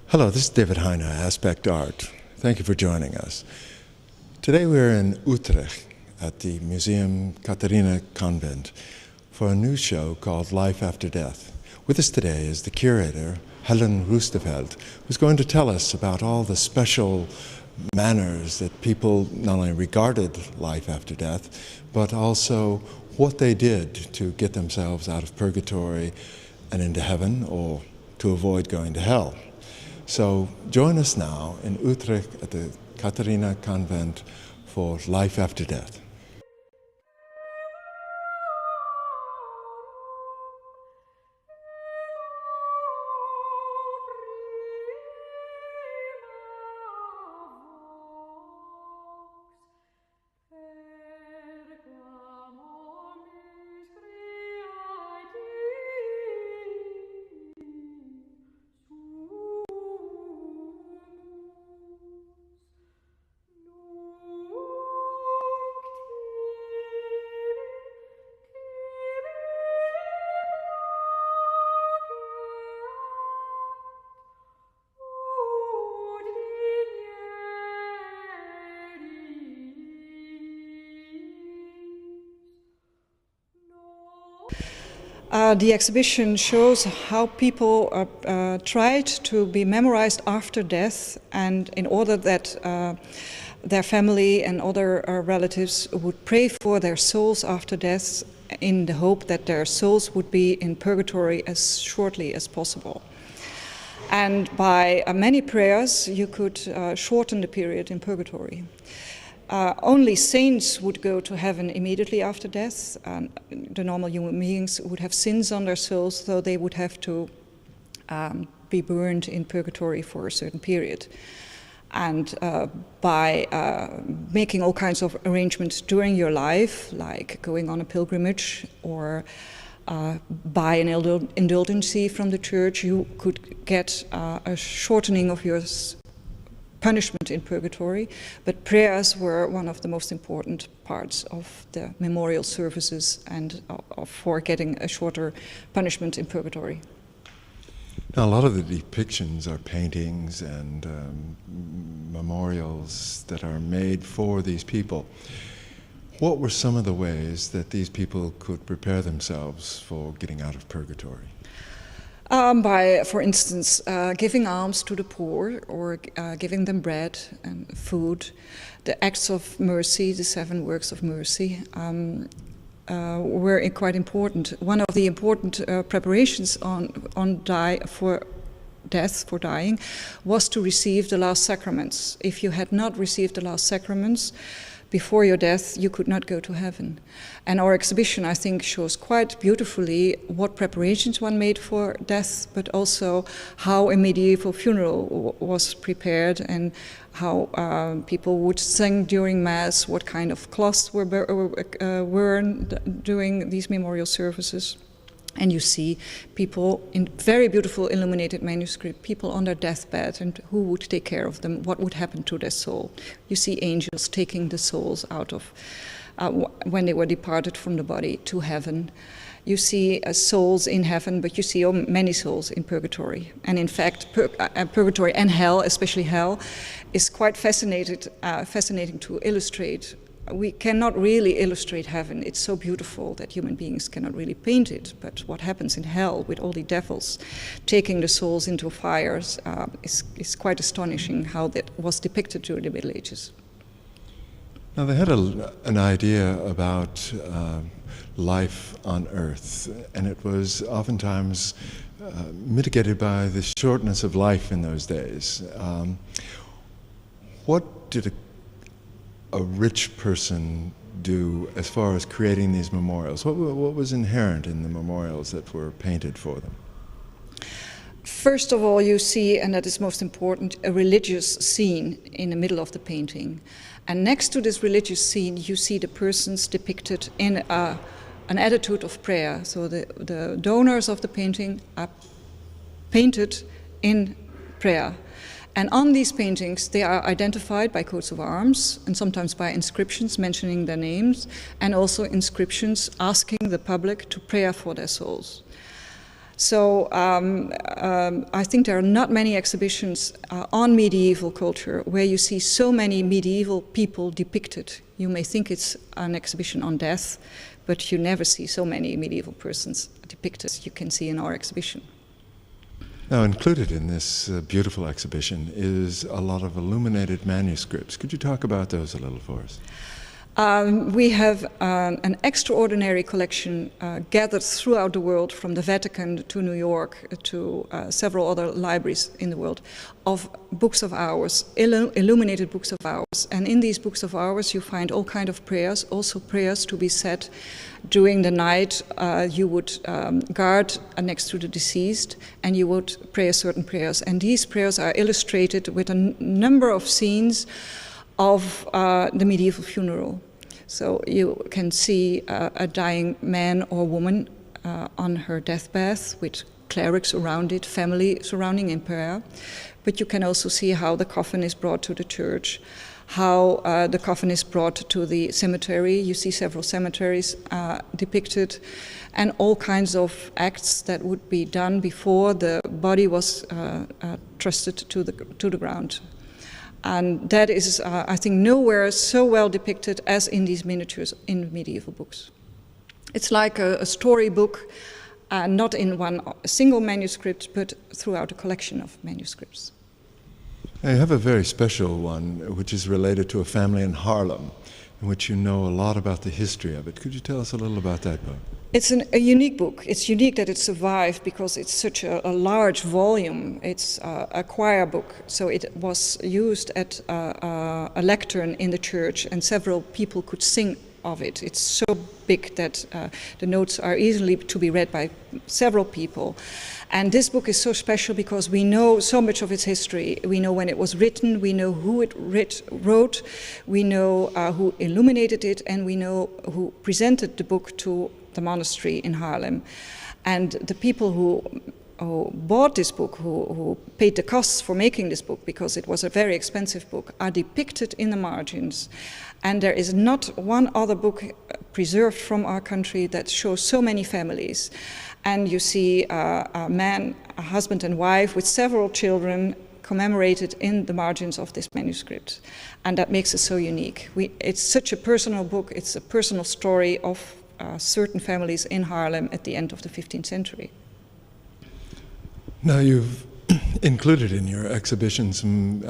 Hello, this is David Heine, Aspect Art. Thank you for joining us. Today we're in Utrecht at the Museum Catharina Convent for a new show called Life After Death. With us today is the curator, Helen Roostevelt, who's going to tell us about all the special manners that people not only regarded life after death, but also what they did to get themselves out of purgatory and into heaven, or to avoid going to hell. So join us now in Utrecht at the Catharina Convent for Life After Death. The exhibition shows how people tried to be memorized after death, and in order that their family and other relatives would pray for their souls after death, in the hope that their souls would be in purgatory as shortly as possible. And by many prayers you could shorten the period in purgatory. Only saints would go to heaven immediately after death. The normal human beings would have sins on their souls, so they would have to be burned in purgatory for a certain period. And by making all kinds of arrangements during your life, like going on a pilgrimage or by an indulgency from the church, you could get a shortening of your punishment in purgatory, but prayers were one of the most important parts of the memorial services and for getting a shorter punishment in purgatory. Now, a lot of the depictions are paintings and memorials that are made for these people. What were some of the ways that these people could prepare themselves for getting out of purgatory? By, for instance, giving alms to the poor, or giving them bread and food. The acts of mercy, the 7 works of mercy, were quite important. One of the important preparations for dying, was to receive the last sacraments. If you had not received the last sacraments before your death, you could not go to heaven. And our exhibition, I think, shows quite beautifully what preparations one made for death, but also how a medieval funeral was prepared, and how people would sing during Mass, what kind of cloths were worn during these memorial services. And you see people in very beautiful illuminated manuscript, people on their deathbed, and who would take care of them, what would happen to their soul. You see angels taking the souls out of, when they were departed from the body, to heaven. You see souls in heaven, but you see many souls in purgatory. And in fact, purgatory and hell, especially hell, is quite fascinating to illustrate. We cannot really illustrate heaven. It's so beautiful that human beings cannot really paint it. But what happens in hell with all the devils taking the souls into fires is quite astonishing how that was depicted during the Middle Ages. Now, they had an idea about life on earth, and it was oftentimes mitigated by the shortness of life in those days. What did a rich person do as far as creating these memorials? What was inherent in the memorials that were painted for them? First of all, you see, and that is most important, a religious scene in the middle of the painting. And next to this religious scene, you see the persons depicted in an attitude of prayer. So the donors of the painting are painted in prayer. And on these paintings, they are identified by coats of arms, and sometimes by inscriptions mentioning their names, and also inscriptions asking the public to pray for their souls. So I think there are not many exhibitions on medieval culture where you see so many medieval people depicted. You may think it's an exhibition on death, but you never see so many medieval persons depicted as you can see in our exhibition. Now, included in this beautiful exhibition is a lot of illuminated manuscripts. Could you talk about those a little for us? We have an extraordinary collection gathered throughout the world, from the Vatican to New York to several other libraries in the world, of books of hours, illuminated books of hours. And in these books of hours you find all kinds of prayers, also prayers to be said during the night. You would guard next to the deceased and you would pray certain prayers. And these prayers are illustrated with a number of scenes of the medieval funeral. So you can see a dying man or woman on her deathbed with clerics around it, family surrounding in prayer. But you can also see how the coffin is brought to the church, how the coffin is brought to the cemetery. You see several cemeteries depicted, and all kinds of acts that would be done before the body was trusted to the ground. And that is, I think, nowhere so well depicted as in these miniatures in medieval books. It's like a storybook, not in one single manuscript, but throughout a collection of manuscripts. Now, you have a very special one, which is related to a family in Haarlem, in which you know a lot about the history of it. Could you tell us a little about that book? It's a unique book. It's unique that it survived because it's such a large volume. It's a choir book, so it was used at a lectern in the church, and several people could sing of it. It's so big that the notes are easily to be read by several people. And this book is so special because we know so much of its history. We know when it was written, we know who it wrote, we know who illuminated it, and we know who presented the book to the monastery in Haarlem. And the people who bought this book, who paid the costs for making this book, because it was a very expensive book, are depicted in the margins. And there is not one other book preserved from our country that shows so many families. And you see a man, a husband and wife with several children commemorated in the margins of this manuscript. And that makes it so unique. It's such a personal book. It's a personal story of certain families in Haarlem at the end of the 15th century. Now, you've included in your exhibition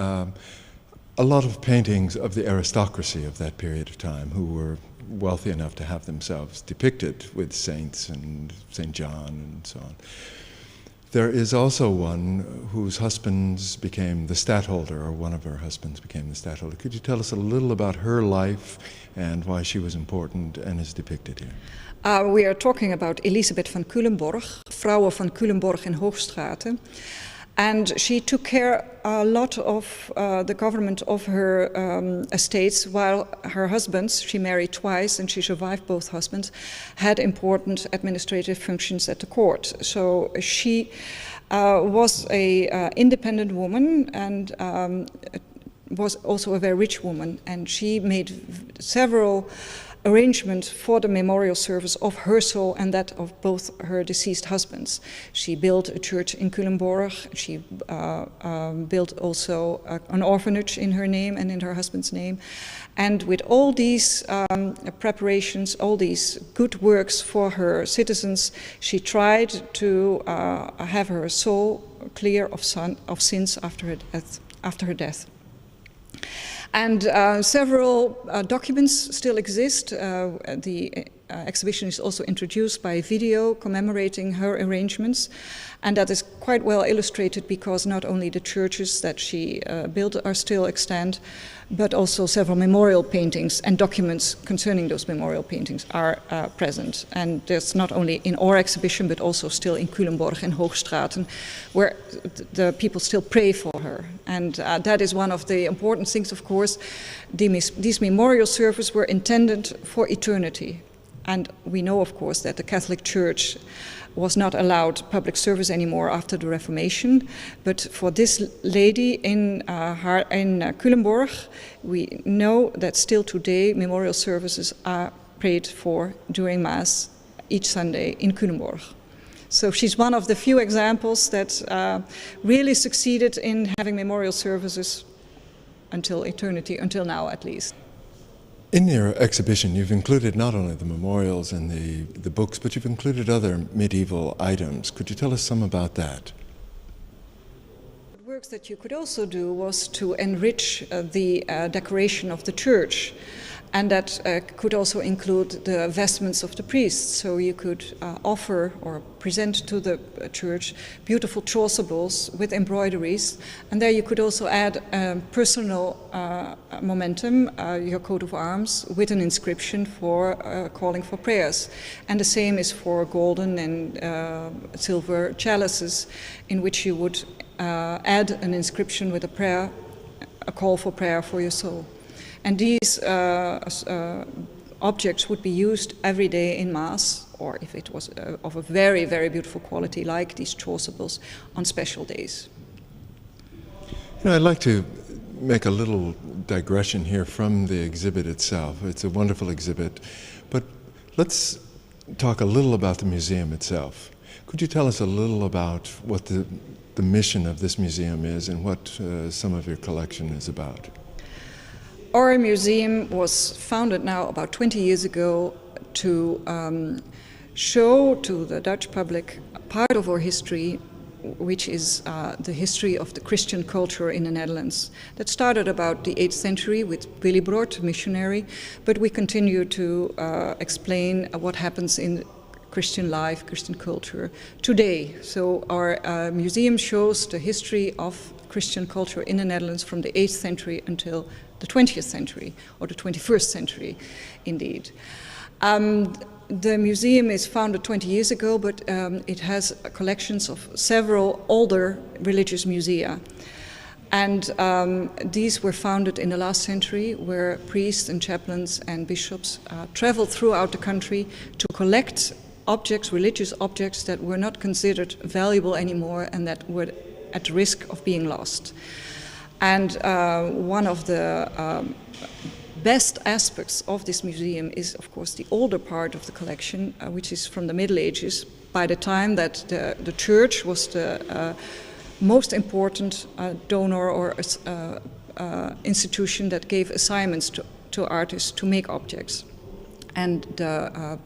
a lot of paintings of the aristocracy of that period of time, who were wealthy enough to have themselves depicted with saints and St. John and so on. There is also one whose husbands became the stadtholder, or one of her husbands became the stadtholder. Could you tell us a little about her life and why she was important and is depicted here? We are talking about Elisabeth van Culemborg, Vrouwe van Culemborg in Hoogstraten. And she took care a lot of the government of her estates, while her husbands, she married twice and she survived both husbands, had important administrative functions at the court. So she was an independent woman and was also a very rich woman, and she made several arrangements for the memorial service of her soul and that of both her deceased husbands. She built a church in Culemborg. She built also an orphanage in her name and in her husband's name. And with all these preparations, all these good works for her citizens, she tried to have her soul clear of sins after her death. And several documents still exist. The exhibition is also introduced by video commemorating her arrangements, and that is quite well illustrated because not only the churches that she built are still extant, but also several memorial paintings and documents concerning those memorial paintings are present. And there's not only in our exhibition, but also still in Culemborg and Hoogstraten, where the people still pray for her. And that is one of the important things, of course. These memorial services were intended for eternity. And we know, of course, that the Catholic Church was not allowed public service anymore after the Reformation. But for this lady in Culemborg, we know that still today memorial services are prayed for during Mass each Sunday in Culemborg. So she's one of the few examples that really succeeded in having memorial services until eternity, until now at least. In your exhibition, you've included not only the memorials and the books, but you've included other medieval items. Could you tell us some about that? Works that you could also do was to enrich the decoration of the church, and that could also include the vestments of the priests. So you could offer or present to the church beautiful chasubles with embroideries, and there you could also add personal momentum, your coat of arms, with an inscription for calling for prayers. And the same is for golden and silver chalices, in which you would add an inscription with a prayer, a call for prayer for your soul. And these objects would be used every day in Mass, or if it was of a very, very beautiful quality, like these chasubles, on special days. You know, I'd like to make a little digression here from the exhibit itself. It's a wonderful exhibit, but let's talk a little about the museum itself. Could you tell us a little about what the mission of this museum is and what some of your collection is about? Our museum was founded now about 20 years ago to show to the Dutch public a part of our history, which is the history of the Christian culture in the Netherlands. That started about the 8th century with Willibrord, a missionary, but we continue to explain what happens in Christian life, Christian culture today. So our museum shows the history of Christian culture in the Netherlands from the 8th century until the 20th century, or the 21st century, indeed. The museum is founded 20 years ago, but it has collections of several older religious musea. And these were founded in the last century, where priests and chaplains and bishops traveled throughout the country to collect objects, religious objects that were not considered valuable anymore and that were at risk of being lost. And one of the best aspects of this museum is, of course, the older part of the collection, which is from the Middle Ages, by the time that the church was the most important donor or institution that gave assignments to artists to make objects. And the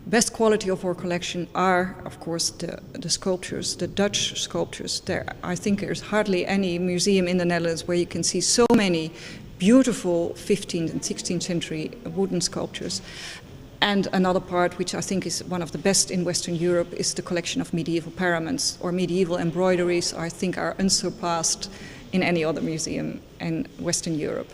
best quality of our collection are, of course, the sculptures, the Dutch sculptures. I think there's hardly any museum in the Netherlands where you can see so many beautiful 15th and 16th century wooden sculptures. And another part, which I think is one of the best in Western Europe, is the collection of medieval paraments or medieval embroideries. I think are unsurpassed in any other museum in Western Europe.